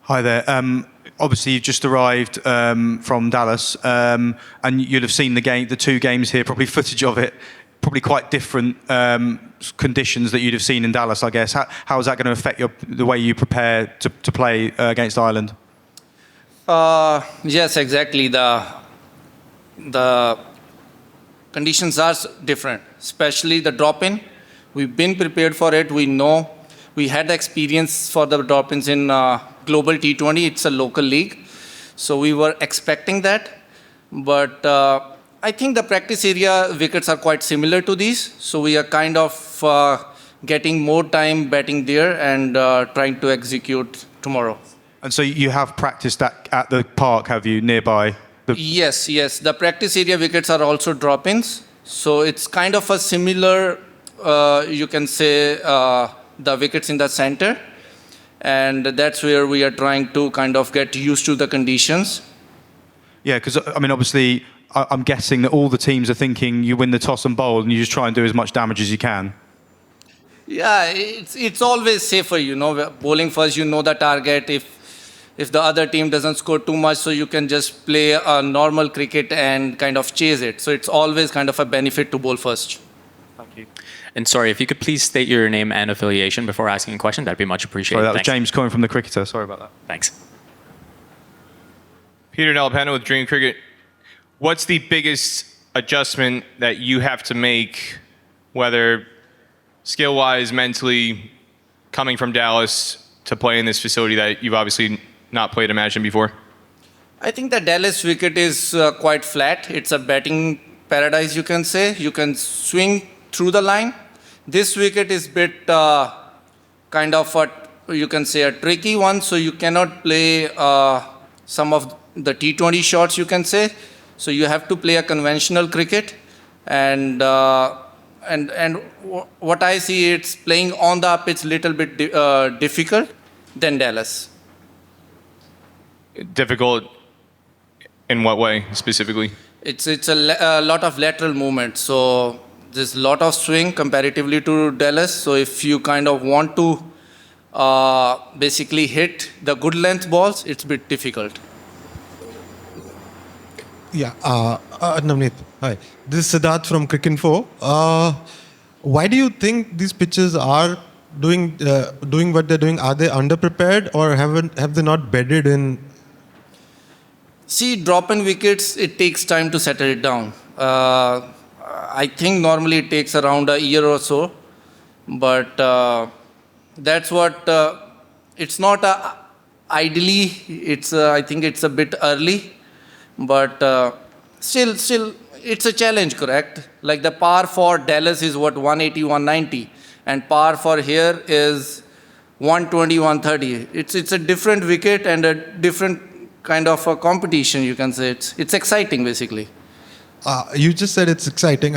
Hi there. Obviously, you've just arrived from Dallas, and you'd have seen the two games here, probably footage of it, probably quite different conditions that you'd have seen in Dallas, I guess. How is that going to affect the way you prepare to play against Ireland? Yes, exactly. The conditions are different, especially the drop-in. We've been prepared for it. We know we had the experience for the drop-ins in Global T20. It's a local league. So we were expecting that. But I think the practice area wickets are quite similar to these. So we are kind of getting more time batting there and trying to execute tomorrow. And so you have practiced at the park, have you, nearby? Yes. The practice area wickets are also drop-ins. So it's kind of a similar, you can say, the wickets in the center. And that's where we are trying to kind of get used to the conditions. Yeah, because, I mean, obviously, I'm guessing that all the teams are thinking you win the toss and bowl and you just try and do as much damage as you can. Yeah, it's always safer, bowling first, you know the target. If the other team doesn't score too much, so you can just play a normal cricket and kind of chase it. So it's always kind of a benefit to bowl first. Thank you. And sorry, if you could please state your name and affiliation before asking a question, that'd be much appreciated. Sorry, that was Thanks. James calling from The Cricketer. Sorry about that. Thanks. Peter Delapena with Dream Cricket. What's the biggest adjustment that you have to make, whether skill-wise, mentally, coming from Dallas to play in this facility that you've obviously not played Imagine before? I think the Dallas wicket is quite flat. It's a batting paradise, you can say. You can swing through the line. This wicket is a bit kind of you can say a tricky one, so you cannot play some of the T20 shots, you can say. So you have to play a conventional cricket, and what I see, it's playing on the pitch little bit difficult than Dallas. Difficult in what way specifically? It's a lot of lateral movement, so there's a lot of swing comparatively to Dallas. So if you kind of want to basically hit the good length balls, it's a bit difficult. Yeah, Navneet, hi. This is Siddharth from Cricinfo. Why do you think these pitches are doing what they're doing? Are they underprepared or have they not bedded in? See, drop-in wickets, it takes time to settle it down. I think normally it takes around a year or so, but that's what, it's not ideally, I think it's a bit early, but still, it's a challenge, correct? Like the par for Dallas is what, 180, 190, and par for here is 120, 130. It's a different wicket and a different kind of a competition, you can say. It's exciting, basically. You just said it's exciting.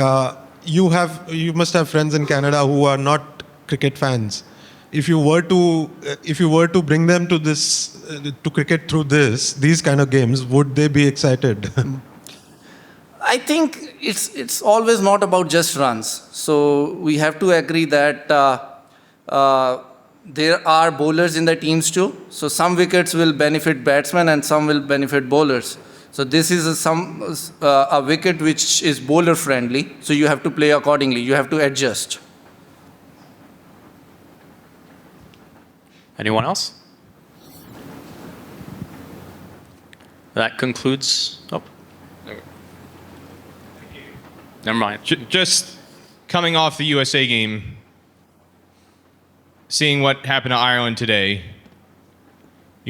You must have friends in Canada who are not cricket fans. If you were to bring them to this to cricket through these kind of games, would they be excited? I think it's always not about just runs. So we have to agree that there are bowlers in the teams too. So some wickets will benefit batsmen and some will benefit bowlers. So this is a wicket which is bowler friendly. So you have to play accordingly. You have to adjust. Anyone else? That concludes. Oh. Never mind. Just coming off the USA game, seeing what happened to Ireland today,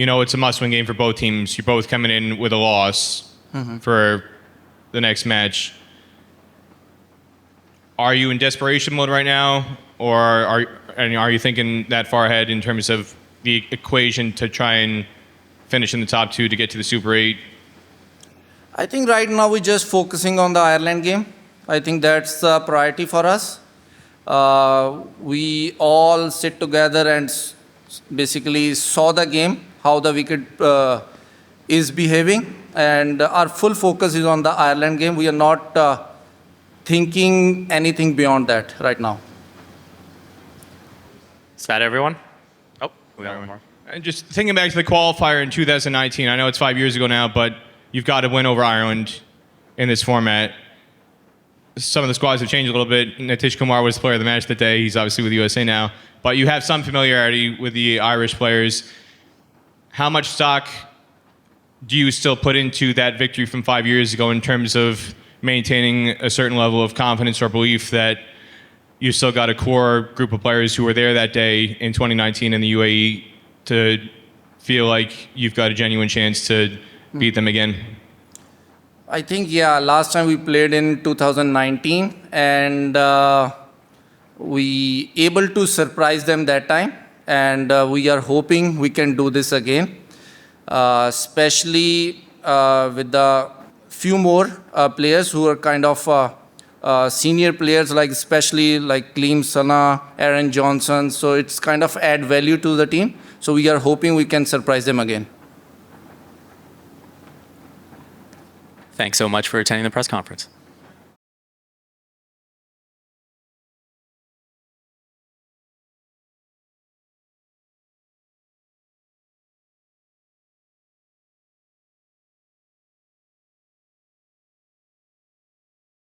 it's a must-win game for both teams. You're both coming in with a loss for the next match. Are you in desperation mode right now, or are you thinking that far ahead in terms of the equation to try and finish in the top two to get to the Super 8? I think right now we're just focusing on the Ireland game. I think that's the priority for us. We all sit together and basically saw the game, how the wicket is behaving, and our full focus is on the Ireland game. We are not thinking anything beyond that right now. Is that everyone? Oh, we got one more. And just thinking back to the qualifier in 2019, I know it's 5 years ago now, but you've got to win over Ireland in this format. Some of the squads have changed a little bit. Nitish Kumar was the player of the match that day. He's obviously with the USA now. But you have some familiarity with the Irish players. How much stock do you still put into that victory from 5 years ago in terms of maintaining a certain level of confidence or belief that you still got a core group of players who were there that day in 2019 in the UAE to feel like you've got a genuine chance to beat them again? I think, yeah, last time we played in 2019 and we able to surprise them that time. And we are hoping we can do this again, especially with the few more players who are kind of senior players, like especially like Klim Sana, Aaron Johnson. So it's kind of add value to the team. So we are hoping we can surprise them again. Thanks so much for attending the press conference.